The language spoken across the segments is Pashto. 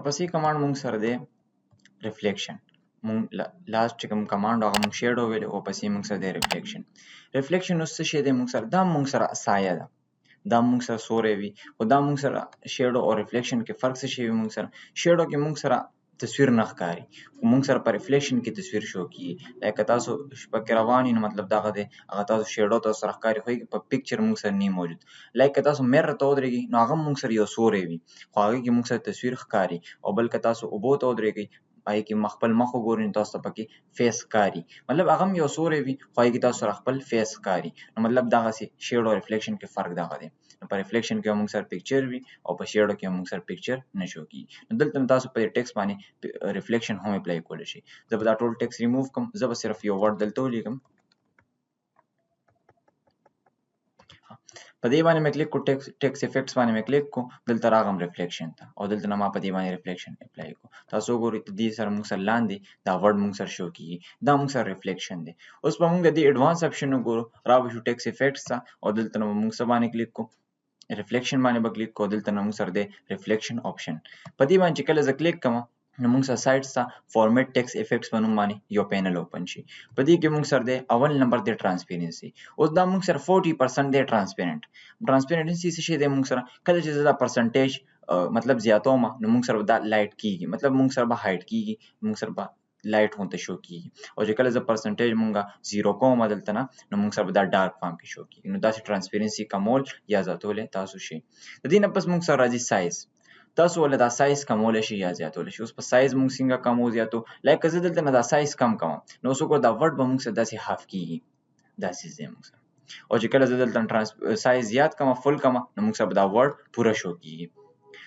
ورپسې کمانډ مونږ سره دی ریفلیکشن. مونږ لاست چې کوم کمانډ هغه مونږ شیډو ویل او پسې مونږ سره دی ریفلیکشن. ریفلیکشن اوس څه شی دی مونږ سره؟ دا مونږ سره سایه ده، دا مونږ سره سوری وي، او دا مونږ سره شیډو او ریفلیکشن کې فرق څه شی وي مونږ سره؟ شیډو کې مونږ سره تصویر نه ښکاري، خو مونږ سره په ریفلیکشن کې تصویر شو کیږي. لکه تاسو شپه کې روان یې نو مطلب دغه دی، هغه تاسو شیډو تاسو سره ښکاري خو په پکچر مونږ سره نه موجود. لکه تاسو میرر ته ودرېږئ نو هغه مونږ سره یو سوری وي خو هغه کې مونږ سره تصویر ښکاري، او بل که تاسو اوبو ته ودرېږئ هغې کې خپل مخ وګورئ نو تاسو ته پکې فیس ښکاري، مطلب هغه هم یو سوری وي خو هغې کې تاسو سره خپل فیس ښکاري. نو مطلب دغسې شیډ او ریفلیکشن کې فرق دغه دی. نو په ریفلیکشن کې مونږ سره پکچر وي او په شیډو کې مونږ سره پکچر نه شو کیږي. نو دلته تاسو په ټیکس باندې ریفلیکشن هم اپلای کولی شئ. زه به دا ټول ټیکس ریموو کړم، زه به صرف یو ورډ دلته ولیکم. په دې باندې مې کلیک کو، ټیکس افیکټس باندې مې کلیک کو، دلته راغلم ریفلیکشن ته او دلته نه ما په دې باندې ریفلیکشن اپلای کو. تاسو وګورئ دې سره مونږ سره لاندې دا ورډ مونږ سره شو کیږي، دا مونږ سره ریفلیکشن دی. اوس به مونږ د دې ایډوانس اپشن وګورو، را به شو ټیکس افیکټس ته او دلته نه به مونږ څه باندې کلیک کو؟ ریفلیکشن باندې به کلیک کو. دلته نه مونږ سره دی ریفلیکشن آپشن. په دې باندې چې کله زه کلیک کوم نو مونږ سره سایډس ته فارمیټ ټیکس افیکټس په نوم باندې یو پینل اوپن شي. په دې کې مونږ سره دی اول نمبر دی ټرانسپیرنسي. اوس دا مونږ سره 40% دی ټرانسپیرنٹ. ټرانسپیرنسي څه شی دی مونږ سره؟ کله چې زه دا پرسنټیج مطلب زیاتوم نو مونږ سره دا لایټ کیږي، مطلب مونږ سره به هایټ کیږي، مونږ سره به لایټ غونته شو کیږي. او چې کله زه پرسنټیج مونږه زیرو کوم دلته نه نو مونږ سره به دا ډارک فارم کې شو کیږي. نو داسې ټرانسپیرنسي کمول یا زیاتولی تاسو شي. د دې نه پس مونږ سره راځي سایز. تاسو ولې دا سایز کمولی شي یا زیاتولی شي. اوس په سایز مونږ څنګه کمو زیاتو؟ لکه زه دلته نه دا سایز کم کوم نو اوس وګوره دا ورډ به مونږ سره داسې هاف کیږي، داسې ځای مونږ سره. او چې کله زه دلته سایز زیات کوم فل کوم نو مونږ سره به دا ورډ پوره شو کیږي.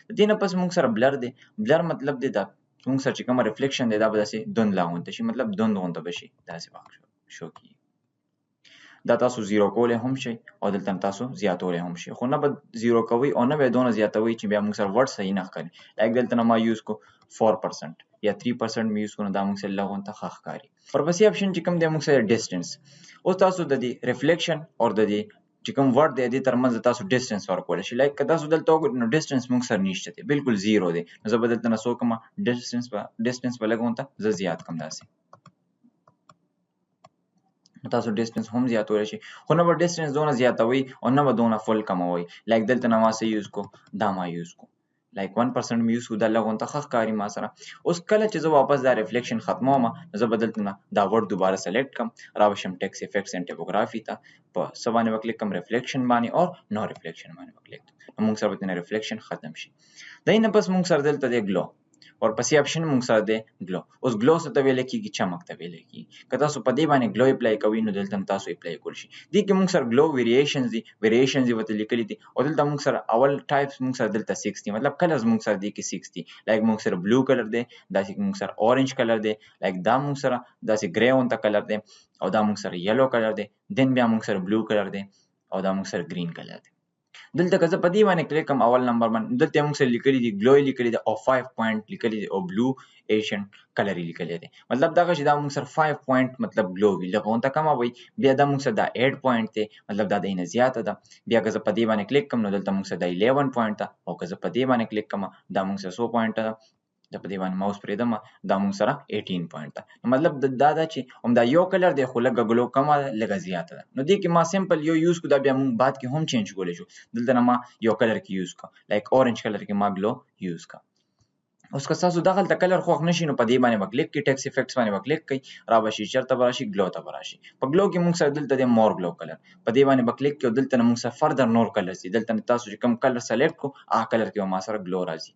د دې نه پس مونږ سره بلر دی. بلر مطلب دی دا مونږ سره چې کومه ریفلیکشن دی دا به داسې دوندله غونته شي، مطلب دوند غونته به شي، داسې به شو کیږي. دا تاسو زیرو کولی هم شئ او دلته تاسو زیاتولی هم شئ، خو نه به زیرو کوئ او نه به یې دونه زیاتوئ چې بیا موږ سره ورډ صحیح نه ښکاري. لایک دلته نه ما یوز کو 4% یا 3% مې یوز کړو نو دا موږ سره لږ غونته ښه ښکاري. ورپسې اپشن چې کوم دی موږ سره ډسټنس. اوس تاسو د دې ریفلیکشن او د دې چې کوم ورډ دی دې ترمنځ تاسو ډسټنس ورکولی شئ. لایک که تاسو دلته وګورئ نو ډسټنس موږ سره نشته دی، بالکل زیرو دی. نو زه به دلته نه څه وکړم؟ ډسټنس به لږ غونته زه زیات کړم داسې. تاسو ډسټنس هم زیاتولی شئ، خو نه به ډسټنس دونه زیاتوئ او نه به دونه فل کموئ. لایک دلته نه ما څه یوز کو؟ دا ما یوز کو، لایک 1% مې یوز کو، دا لږ غونته ښه ښکاري ما سره. اوس کله چې زه واپس دا ریفلیکشن ختموم نو زه به دلته نه دا ورډ دوباره سلیکټ کړم، را به شم ټیکس افیکټس اینډ ټیپوګرافي ته، په څه باندې به کلیک کړم؟ ریفلیکشن باندې او نو ریفلیکشن باندې به کلیک کړم. نو موږ سره به دنه ریفلیکشن ختم شي. د دې نه پس موږ سره دلته دی ګلو. ورپسې اپشن موږ سره دی ګلو. اوس ګلو څه ته ویلی کېږي؟ چمک ته ویلی کېږي. که تاسو په دې باندې ګلو اپلای کوئ نو دلته تاسو اپلای کولی شئ. دې کې موږ سره ګلو ویریشنز دي، ویریشنز یې ورته لیکلي دي. او دلته موږ سره اول ټایپس موږ سره دلته 6 دي، مطلب کلرز موږ سره دې کې 6 دي. لایک موږ سره بلو کلر دی، داسې موږ سره اورنج کلر دی، لایک دا موږ سره داسې ګرې غونته کلر دی، او دا موږ سره یلو کلر دی، دین بیا موږ سره بلو کلر دی، او دا موږ سره ګرین کلر دی. دلته که زه په دې باندې کلیک کوم اول نمبر باندې دلته موږ سره لیکلي دي ګلو یې لیکلي دي او 5 پوینټ لیکلي دي او بلو ایشن کلر یې لیکلی دی. مطلب دغه چې دا موږ سره 5 پوینټ مطلب ګلو وي، لږ غونته کمه وي. بیا دا موږ سره دا 8 پوینټ دی، مطلب دا دینه زیاته ده. بیا که زه په دې باندې کلیک کوم نو دلته موږ سره دا 11 پوینټ ده، او که زه په دې باندې کلیک کوم دا موږ سره 100 پوینټ ده. دا په دې باندې ماوس پرېږدم دا موږ سره 18 پوینټ ده. مطلب دا ده چې همدا یو کلر دی خو لږه ګلو کمه ده، لږه زیاته ده. نو دې کې ما سمپل یو یوز کړو، دا بیا موږ بعد کې هم چینج کولی شو. دلته نه ما یو کلر کې یوز کړه، لایک اورنج کلر کې ما ګلو یوز کړه. اوس که تاسو دغلته کلر خوښ نه شي نو په دې باندې به کلیک کړئ، ټیکس افیکټس باندې به کلیک کړئ، را به شي چېرته به راشي؟ ګلو ته به راشي. په ګلو کې موږ سره دلته دی مور ګلو کلر، په دې باندې به کلیک کړئ او دلته نه موږ سره فردر نور کلرز دي. دلته تاسو چې کوم کلر سلیکټ کړو هغه کلر کې به ما سره ګلو راځي.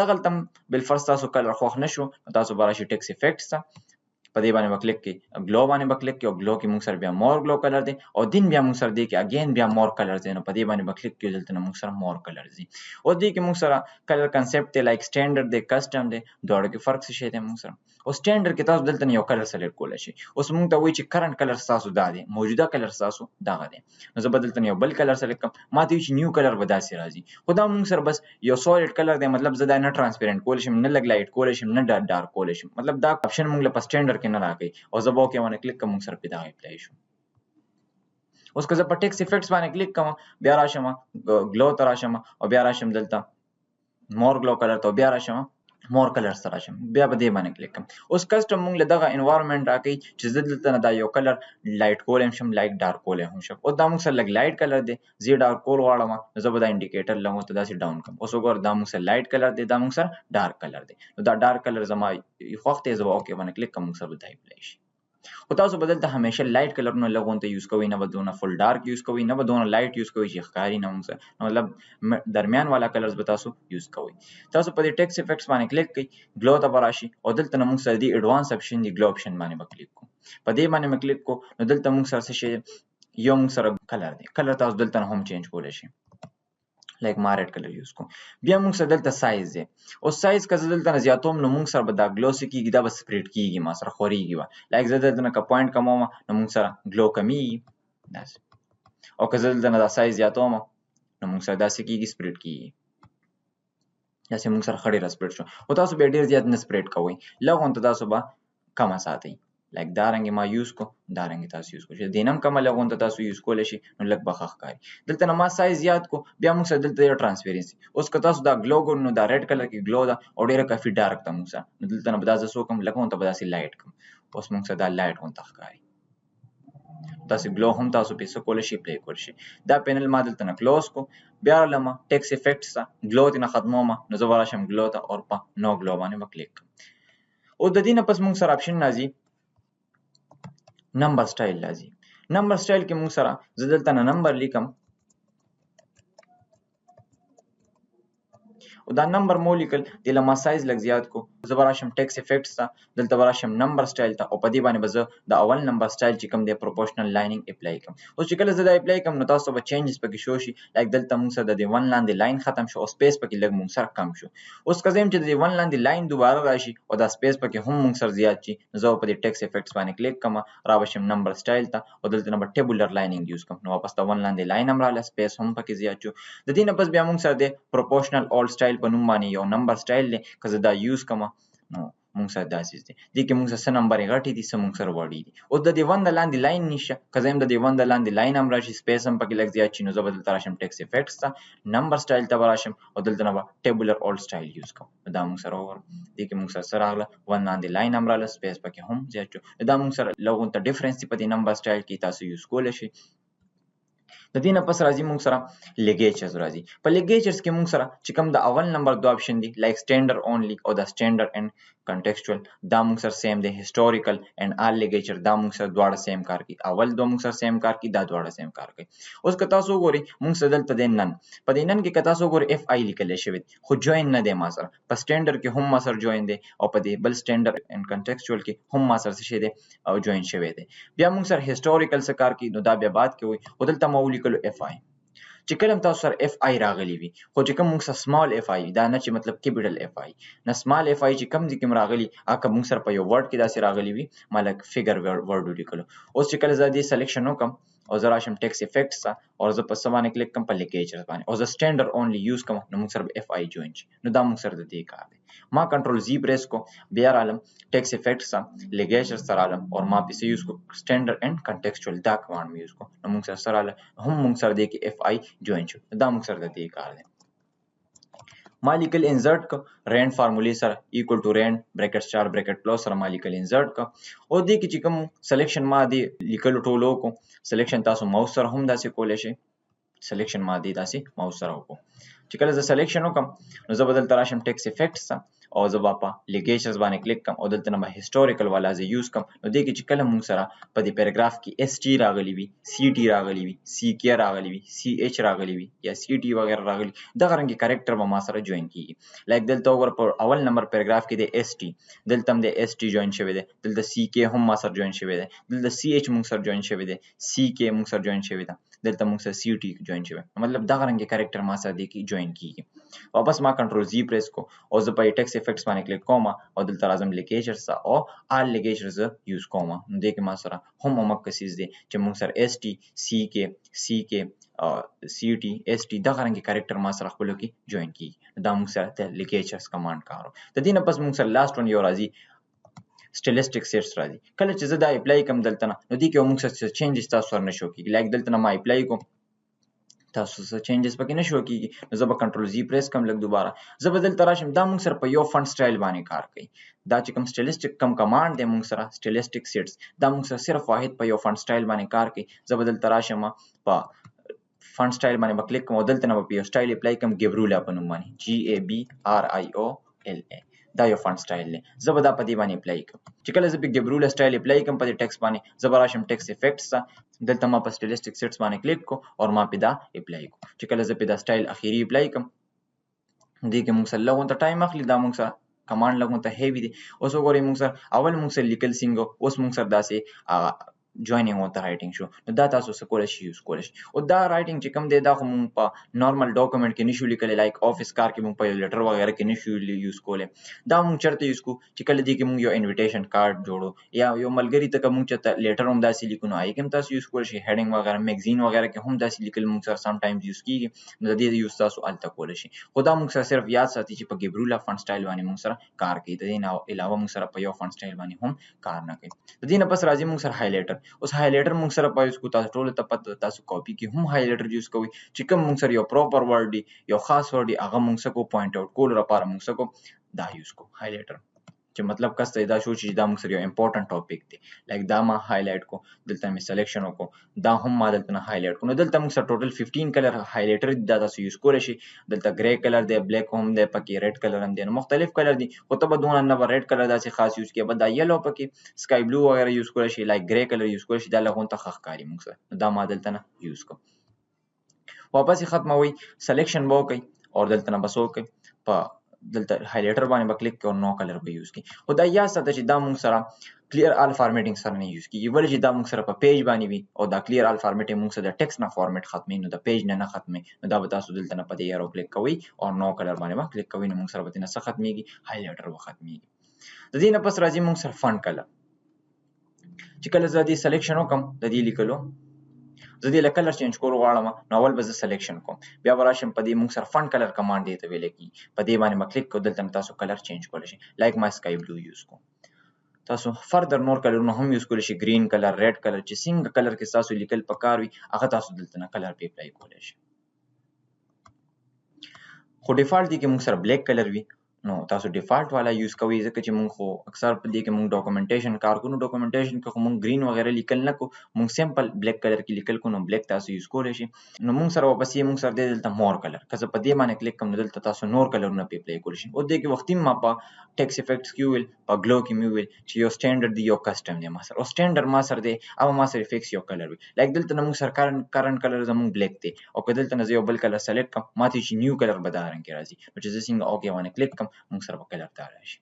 دغلته بالفرض تاسو کلر خوښ نه شو نو تاسو به راشي ټیکس افیکټس ته، په دې باندې به کلیک کړئ، ګلو باندې به کلیک کړئ، او ګلو کې موږ سره بیا مور ګلو کلر دی، او دین بیا موږ سره دی کې اګین بیا مور کلر دی. نو په دې باندې به کلیک کړئ، دلته نه موږ سره مور کلر دی. او دې کې موږ سره کلر کنسپټ دی، لایک سټینډرډ دی، کسټم دی، دواړو کې فرق څه شی دی موږ سره؟ او سټینډرډ کې تاسو دلته یو کلر سلیکټ کولی شئ. اوس موږ ته وایي چې کرنټ کلر ستاسو دا دی، موجوده کلر ستاسو دغه دی. نو زه به دلته یو بل کلر سلیکټ کړم، ما ته وایي چې نیو کلر به داسې راځي، خو دا موږ سره بس یو سالډ کلر دی. مطلب زه دا نه ټرانسپیرنټ کولی شم، نه لږ لایټ کولی شم، نه ډارک کولی شم. مطلب دا اپشن موږ له په سټینډرډ کې نه راکوي. او زه به اوکې باندې کلیک کوم، موږ سره پې دغه اپلای شو. اوس که زه په ټیکس افیکټس باندې کلیک کوم، بیا راشم ګلو ته راشم او بیا راشم دلته مور ګلو کلر ته، بیا راشم مور کلر سره شم بیا به دې باندې کلیک کوم اوس کسټم موږ له دغه انوایرنمنت راکوي چې زه دلته نه دا یو کلر لایټ کولی شم لایټ ډارک کولی هم شم اوس دا موږ سره لږ لایټ کلر دی زه ډارک کول غواړم نو زه به دا انډیکیټر لږ ته داسې ډاون کوم اوس وګوره دا موږ سره لایټ کلر دی دا موږ سره ډارک کلر دی نو دا ډارک کلر زما خوښ دی زه به اوکې باندې کلیک کوم موږ سره به دا اپلای شي خو تاسو به دلته همیشه لایټ کلرونه لږ غونته یوز کوئ نه به دونه فل ډارک یوز کوئ نه به دونه لایټ یوز کوئ چې ښکاري نه موږ سره مطلب درمیان والا کلرز به تاسو یوز کوئ تاسو په دې ټیکسټ افیکټس باندې کلیک کړئ ګلو ته به راشي او دلته نه موږ سره دې ایډوانس اپشن دی ګلو اپشن باندې به کلیک کوو په دې باندې مې کلیک کوو نو دلته موږ سره څه شی یو موږ سره کلر دی کلر تاسو دلته نه هم چینج کولی شئ لایک ما ریډ کلر یوز کوم بیا موږ سره دلته سایز دی او سایز که زه دلته نه زیاتوم نو موږ سره به دا ګلو څه کېږي دا به سپریډ کېږي ما سره خورېږي به لایک زه دلته نه که پوینټ کموم نو موږ سره ګلو کمیږي داسې او که زه دلته نه دا سایز زیاتوم نو موږ سره داسې کېږي سپریډ کېږي داسې موږ سره ښه ډېره سپریډ شو خو تاسو بیا ډېر زیات نه سپریډ کوئ لږ غونته تاسو به کمه ساتئ لایک دا رنګې ما یوز کو دا رنګې تاسو یوز کړو چې دې نه هم کمه لږ غونته تاسو یوز کولی شئ نو لږ به ښه ښکاري دلته نه ما سایز زیات کو بیا موږ سره دلته یو ټرانسپیرنسي اوس که تاسو دا ګلو ګورئ نو دا ریډ کلر کې ګلو ده او ډېره کافي ډارک ده موږ سره نو دلته نه به دا زه څه وکړم لږ غونته به داسې لایټ کړم اوس موږ سره دا لایټ غونته ښکاري داسې ګلو هم تاسو پې څه کولی شئ پلی کولی شئ دا پینل ما دلته نه کلوز کو بیا راغلم ټیکسټ افیکټس ته ګلو ترې نه ختموم نو زه به راشم ګلو ته او په نو ګلو باندې به کلیک کړم او د دې نه پس موږ سره اپشن راځي نمبر سټایل راځي نمبر سټایل کې موږ سره زه دلته نه نمبر لیکم او دا نمبر مو لیکل د لما سایز لږ زیات کو زه به راشم ټیکسټ افیکټس ته دلته به راشم نمبر سټایل ته او په دې باندې به زه د اول نمبر سټایل چې کوم دی پروپورشنل لاینینګ اپلای کوم اوس چې کله زه دا اپلای کوم نو تاسو به چینجز پکې شو شي لایک دلته موږ سره د دې ون لاندې لاین ختم شو او سپیس پکې لږ موږ سره کم شو اوس که زه یم چې د دې ون لاندې لاین دوباره راشي او دا سپیس پکې هم موږ سره زیات شي نو زه به په دې ټیکسټ افیکټس باندې کلیک کوم را به شم نمبر سټایل ته او دلته نه به ټیبولر لاینینګ یوز کوم نو واپس دا ون لاندې لاین هم راغله سپیس هم پکې زیات شو د دې نه پس بیا موږ سره د پروپورشنل اول سټایل په نوم باندې یو نمبر سټایل دی که زه دا یوز کوم نو موږ سره داسې دی دې کې موږ سره څه نمبرې غټې دي څه موږ سره وړې دي اوس د دې ون د لاندې لاین نشته که زه یم د دې ون د لاندې لاین هم راشي سپیس هم پکې لږ زیات شي نو زه به دلته راشم ټیکسټ افیکټس ته نمبر سټایل ته به راشم او دلته نه به ټیبولر اول سټایل یوز کوم دا موږ سره وګورو دې کې موږ سره څه راغله ون لاندې لاین هم راغله سپیس پکې هم زیات شو دا موږ سره لږ غونته ډفرنس دی په دې نمبر سټایل کې تاسو یوز کولی شئ د دې نه پس راځي موږ سره لیګیچرز راځي په لیګیچرز کې موږ سره چې کوم د اول نمبر دوه اپشن دي لایک سټینډرډ اونلی او د سټینډرډ اینڈ کنټیکسچوال دا موږ سره سیم دی هیسټوریکل اینڈ آل لیګیچر دا موږ سره دواړه سیم کار کوي اول دوه موږ سره سیم کار کوي دا دواړه سیم کار کوي اوس که تاسو وګورئ موږ سره دلته دی نن په دې نن کې که تاسو وګورئ اف آی لیکلی شوی خو جوین نه دی ما سره په سټینډرډ کې هم ما سره جوین دی او په دې بل سټینډرډ اینډ کنټیکسچوال کې هم ما سره څه شی دی او جوین شوی دی بیا موږ سره هیسټوریکل څه کار کوي نو دا بیا بعد کې وي خو دلته ما ولیکلو اف آی چې کله تاسو سره اف آی راغلی وي خو چې کوم موږ سره سمال اف آی دا نه چې مطلب کیپټل اف آی نه سمال اف آی چې کوم ځای کې راغلی هغه موږ سره په یو ورډ کې داسې راغلی وي ما لکه فیګر ورډ ولیکلو اوس چې کله زه دې سلیکشن وکړم او زه راشم ټیکسټ افیکټس ته او زه په څه باندې کلیک کوم په لیګیچرز باندې او زه سټینډرډ اونلی یوز کوم نو موږ سره اف آی جوین شي نو دا موږ سره د دې کار دی ما کنټرول زی پریس کو بیا رالم ټیکسټ افیکټس ته لیګیچرز ته رالم او ما پسې یوز کو سټینډرډ اینڈ کنټیکسچوال دا کمانډ مې یوز کو نو موږ سره رااله هم موږ سره دی کې اف آی جوین شو دا موږ سره د دې کار دی ما لیکل انسرټ کو رینډ فارمولې سره ایکوال ټو رینډ بریکټ سٹار بریکټ کلوز سره ما لیکل انسرټ کو او دې کې چې کوم سلیکشن ما دی لیکل ټولو کو سلیکشن تاسو ماوس سره هم داسې کولی شئ سلیکشن ما دی داسې ماوس سره وکړو چې کله زه سلیکشن وکړم نو زه به دلته راشم ټیکسټ افیکټس ته او زه به په لیګیچرز باندې کلیک کوم او دلته نه به هیسټوریکل والا زه یوز کوم نو دې کې چې کله موږ سره په دې پیراګراف کې اس ټي راغلی وي سی ټي راغلی وي سی کې راغلی وي سی ایچ راغلی وي یا سی ټي وغیرہ راغلی دغه رنګې کریکټر به ما سره جوین کیږي لایک دلته وګوره په اول نمبر پیراګراف کې د اس ټي دلته هم د اس ټي جوین شوی دی دلته سی کې هم ما سره جوین شوی دی دلته سی ایچ موږ سره جوین شوی دی سی کې موږ سره جوین شوی دی دلته موږ سره سی ټي جوین شوی مطلب دغه رنګې کریکټر ما سره دی کې جوین کیږي واپس ما کنټرول زی پریس کو او زه په ټیکسټ افیکټس باندې کلیک کوم او دلته راځم لیګیچرز ته او آل لیګیچرز یوز کوم نو دې کې ما سره هم امک کسیز دی چې موږ سره اس ټي سی کې سی ټي اس ټي دغه رنګې کریکټر ما سره خپلو کې جوین کیږي دا موږ سره د لیګیچرز کمانډ کارو د دې نه پس موږ سره لاست ون یو راځي Stylistic Sets راځي کله چې زه دا اپلای کوم دلته نه نو دې کې موږ سره چینجز تاسو سره نشو کیږي لایک دلته نه ما اپلای کوم تاسو څه چینجز پکې نشو کیږي نو زه به کنټرول زی پریس کوم لږ دوباره زه به دلته راشم دا موږ سره په یو فونټ سټایل باندې کار کوي دا چې کوم سټایلیسټک کوم کمانډ دی موږ سره سټایلیسټک سیټس دا موږ سره صرف واحد په یو فونټ سټایل باندې کار کوي زه به دلته راشم په فونټ سټایل باندې به کلیک کوم او دلته نه به یو سټایل اپلای کوم ګبرولا په نوم باندې GABRIOLA دا یو فونټ سټایل دی زه به دا په دې باندې اپلای کوم چې کله زه په ګبرولا سټایل اپلای کوم په دې ټیکس باندې زه به راشم ټیکس افیکټس ته دلته ما په سټایلیسټک سیټس باندې کلیک کو او ما په دا اپلای کو چې کله زه په دا سټایل اخیری اپلای کوم دې کې موږ سره لږ ټایم اخلي دا موږ سره کمانډ لږ ته هیوی دی اوس وګورئ موږ سره اول موږ سره لیکل څنګه اوس موږ سره داسې جوینینګ او رائټینګ شو نو دا تاسو څه کولای شئ یوز کولای شئ او دا رائټینګ چې کوم دی دا خو موږ په نارمل ډاکومنټ کې نشو لیکلی لایک افیس کار کې موږ په لیټر وغیرہ کې نشو یوز کولای دا موږ چرته یوز کو چې کله دې کې موږ یو انویټیشن کارت جوړو یا یو ملګری ته موږ چرته لیټر هم داسې لیکو نو آی کوم تاسو یوز کولای شئ هډینګ وغیرہ میگزین وغیرہ کې هم داسې لیکل موږ سره سم ټایمز یوز کیږي نو د دې یوز تاسو الته کولای شئ خو دا موږ سره صرف یاد ساتي چې په ګبرولا فونټ سټایل باندې موږ سره کار کوي د دې نه علاوه موږ سره په یو فونټ سټایل باندې هم کار نه کوي د دې نه پس راځي موږ سره هایلایټر اوس هایلایټر موږ سره په یوز کو تاسو ټول ته پته تاسو کاپی کې هم هایلایټر یوز کوئ چې کوم موږ سره یو پراپر ورډ دی یو خاص ورډ دی هغه موږ سره پوینټ اوټ کول لپاره موږ سره دا یوز کو هایلایټر چې مطلب کسته دا شو چې دا موږ سره یو امپورټنت ټاپک دی لایک دا ما هایلایټ کو دلته می سلیکشن وکړو دا هم ما دلته نه هایلایټ کو نو دلته موږ سره ټوټل 15 کلر هایلایټر دا تاسو یوز کولای شئ دلته ګری کلر دی بلیک هم دی پکې ریډ کلر هم دی نو مختلف کلر دي خو ته به دونه نه ریډ کلر داسې خاص یوز کړي به دا یلو پکې سکای بلو وغیرہ یوز کولای شئ لایک ګری کلر یوز کولای شئ دا لغون ته ښکاري موږ سره دا ما دلته نه یوز کوم واپس ختموي سلیکشن به وکړئ او دلته نه بس وکړئ په دلته هایلایټر باندې به کلیک کوو نو کلر به یوز کړئ خو دا یاد ساته چې دا موږ سره کلیر آل فارمیټینګ سره نه یوز کیږي ولې چې دا موږ سره په پیج باندې وي او دا کلیر آل فارمیټینګ موږ سره د ټیکس نه فارمیټ ختمي نو د پیج نه ختمي نو دا به تاسو دلته نه په دې یارو کلیک کوئ او نو کلر باندې به کلیک کوئ نو موږ سره به نه څه ختميږي هایلایټر به ختميږي د دې نه پس راځي موږ سره فونټ کلر چې کله زه دې سلیکشن وکم د دې لیکلو زه دې کلر چینج کول غواړم نو اول به زه سلیکشن کوم بیا به راشم په دې موږ سره فونټ کلر کمانډ دی ته ویل کی په دې باندې ما کلیک کو دلته تاسو کلر چینج کولای شئ لایک ما سکای بلو یوز کوم تاسو فردر نور کلرونه هم یوز کولای شئ گرین کلر ریډ کلر چې څنګه کلر کې تاسو لیکل پکار وي هغه تاسو دلته نه کلر په اپلای کولای شئ خو ډیفالت دی کې موږ سره بلیک کلر وي نو تاسو ډیفالت والا یوز کوئ ځکه چې موږ خو اکثر په دې کې موږ ډاکومنټیشن کار کوو ډاکومنټیشن کې خو موږ گرین وغیرہ لیکل نه کوو موږ سمپل بلیک کلر کې لیکل کوو نو بلیک تاسو یوز کولای شئ نو موږ سره واپس موږ سره دلته مور کلر که زه په دې باندې کلیک کوم دلته تاسو نور کلرونه په اپلای کولای شئ او دې کې وختي ما په ټیکس افیکټس کې ویل په گلو کې مې ویل چې یو سټانډرډ دی یو کسٹم دی ما سره او سټانډرډ ما سره دی او ما سره فکس یو کلر وي لایک دلته موږ سره کرنٹ کلر زموږ بلیک دی او که دلته نه یو بل کلر سلیکټ کوم ماته چې نیو کلر بدارن کې راځي نو چې زه څنګه اوکې باندې کلیک کوم موږ سره په کلر تار راشي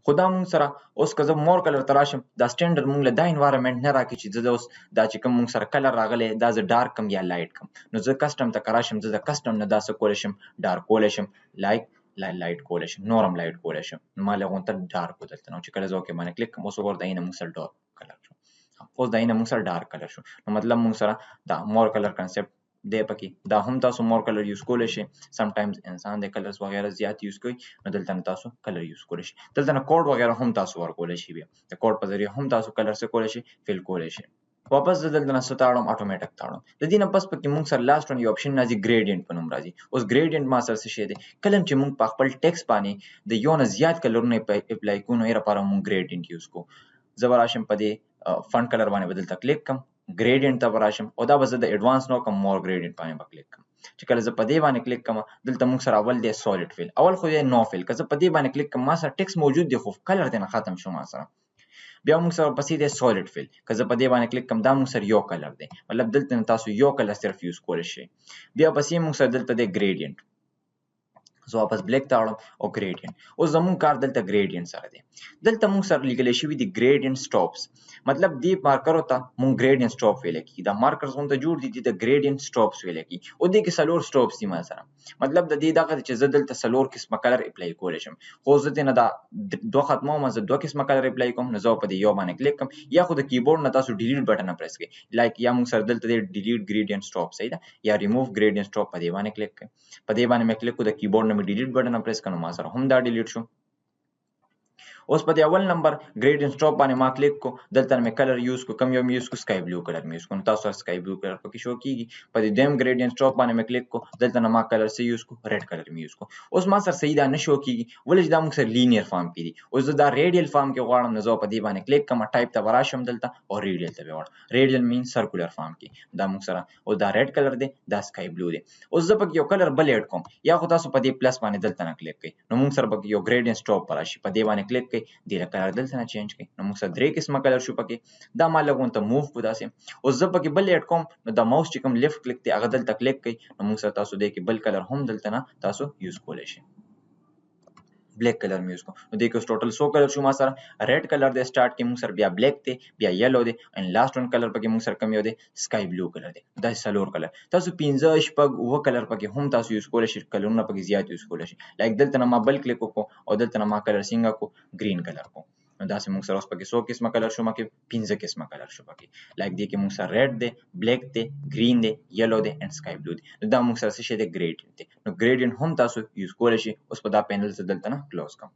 خدا مونږ سره اوس که زه مور کلر ته راشم دا سټانډرډ مونږ له دا انوایرمنټ نه راکړي چې زه اوس دا چې کوم مونږ سره کلر راغلی دا زه ډارک کم یا لایټ کم نو زه کسټم ته راشم زه د کسټم نه دا څه کولی شم ډارک کولی شم لایک لایټ کولی شم نورم لایټ کولی شم نو ما لغونته ډارک ودلته نو چې کله زه اوکې باندې کلیک کوم اوس وګوره دا یې نه مونږ سره ډارک کلر شو اوس دا یې نه مونږ سره ډارک کلر شو نو مطلب مونږ سره دا مور کلر کنسپټ دی پکې دا هم تاسو مور کلر یوز کولی شئ سم ټایمز انسان د کلرز وغیرہ زیات یوز کوي نو دلته تاسو کلر یوز کولی شئ دلته کوډ وغیرہ هم تاسو ورکولی شئ بیا د کوډ په ذریعه هم تاسو کلر څه کولی شئ فل کولی شئ واپس زه دلته نه څه تاړم اټومیټک تاړم د دې نه پس پکې موږ سره لاست ون یو اپشن راځي ګریډینټ په نوم راځي اوس ګریډینټ ما سره څه شی دی کله چې موږ په خپل ټیکس باندې د یو نه زیات کلرونه اپلای کوو نو یې لپاره موږ ګریډینټ یوز کوو زه به راشم په دې فونټ کلر باندې به دلته کلیک کوم ګریډینټ ته به راشم او دا به زه د ایډوانس نو کوم مور ګریډینټ باندې به کلیک کوم چې کله زه په دې باندې کلیک کوم دلته موږ سره اول دی سالډ فیل اول خو دی نو فیل که زه په دې باندې کلیک کوم ما سره ټیکس موجود دی خو کلر دی نه ختم شو ما سره بیا موږ سره پسې دی سالډ فیل که زه په دې باندې کلیک کوم دا موږ سره یو کلر دی مطلب دلته تاسو یو کلر صرف یوز کولی شئ بیا پسې موږ سره دلته دی ګریډینټ زه واپس بلیک ته اړم او ګریډینټ اوس زموږ کار دلته ګریډینټ سره دی دلته موږ سره لیکلی شوي دي ګریډینټ سټاپس مطلب دې مارکرو ته موږ ګریډینټ سټاپ ویلی کېږي دا مارکرز غونته جوړ دي د ګریډینټ سټاپس ویلی کېږي او دې کې څلور سټاپس دي ما سره مطلب د دې دغه چې زه دلته څلور قسمه کلر اپلای کولی شم خو زه دې نه دا دوه ختموم زه دوه قسمه کلر اپلای کوم نو زه په دې یو باندې کلیک کوم یا خو د کیبورډ نه تاسو ډیلیټ بټن پریس کړئ لایک یا موږ سره دلته دی ډیلیټ ګریډینټ سټاپ صحیح ده یا ریموو ګریډینټ سټاپ په دې باندې کلیک کړئ په دې باندې مې کلیک کو د کیبورډ نه مې ډیلیټ بټن پریس کړم ما سره هم دا ډیلیټ شو اوس په دې اول نمبر ګریډینټ سټروک باندې ما کلیک کو دلته مې کلر یوز کو کم یو مې یوز کو سکای بلو کلر مې یوز کو تاسو سکای بلو کلر پکې شو کیږي په دې دیم ګریډینټ سټروک باندې مې کلیک کو دلته ما کلر سي یوز کو ریډ کلر مې یوز کو اوس ما سره صحیح دا نشو کیږي ولې دا موږ سره لینیر فارم کې دي اوس دا ریډیل فارم کې غواړم نو زه په دې باندې کلیک کوم ټایپ ته وراشم دلته او ریډیل ته وړم ریډیل مین سرکولر فارم کې دا موږ سره او دا ریډ کلر دی دا سکای بلو دی اوس زه پکې یو کلر بل اډ کوم یا خو تاسو په دې پلس باندې دلته نه کلیک کړئ نو موږ سره پکې یو ګریډینټ سټروک پر راشي په دې باندې کلیک کړئ دې کلر دلته نه چینج کړئ نو موږ سره درې قسمه کلر شو پکې دا ما لګون ته موو کو داسې اوس زه پکې بل اډ کوم نو دا ماوس چې کوم لیفت کلیک دی هغه دلته کلیک کړئ نو موږ سره تاسو دې کې بل کلر هم دلته نه تاسو یوز کولای شئ بلیک کلر مې یوز کوم نو دې کې ټوټل 100 کلر شو ما سره ریډ کلر دی سٹارټ کې موږ سره بیا بلیک دی بیا یلو دی ان لاست ون کلر پکې موږ سره کم یو دی سکای بلو کلر دی دا سلور کلر تاسو 15 شپږ او کلر پکې هم تاسو یوز کولای شئ کلرونه پکې زیات یوز کولای شئ لایک دلته ما بل کلیک وکړو او دلته ما کلر څنګه کو گرین کلر کو نو دا سه موږ سره اوس پکې 100 قسمه کلر شو مکه 15 قسمه کلر شو پکې لایک دی کې موږ سره ریډ دی بلیک دی گرین دی یلو دی ان سکای بلو دی نو دا موږ سره څه شي دی ګریډینټ دی نو ګریډینټ هم تاسو یوز کولای شئ اوس په دا پینل څخه دلته نه کلوز کوم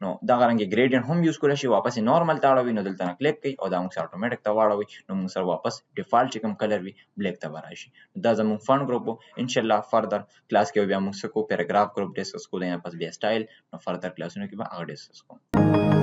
نو دا غرانګي ګریډینټ هم یوز کولای شي واپس نارمل تاړوي نو دلته نه کلیک کوي او دا موږ سره اتوماتیک ته واړوي نو موږ سره واپس ډیفالت چې کوم کلر وي بلیک ته وراشي دا زموږ فن ګروپ ان شاء الله فردر کلاس کې بیا موږ سکو پیراګراف ګروپ ډیسکس کوو نه پس بیا سټایل نو فردر کلاسونو کې به هغه ډیسکس کوو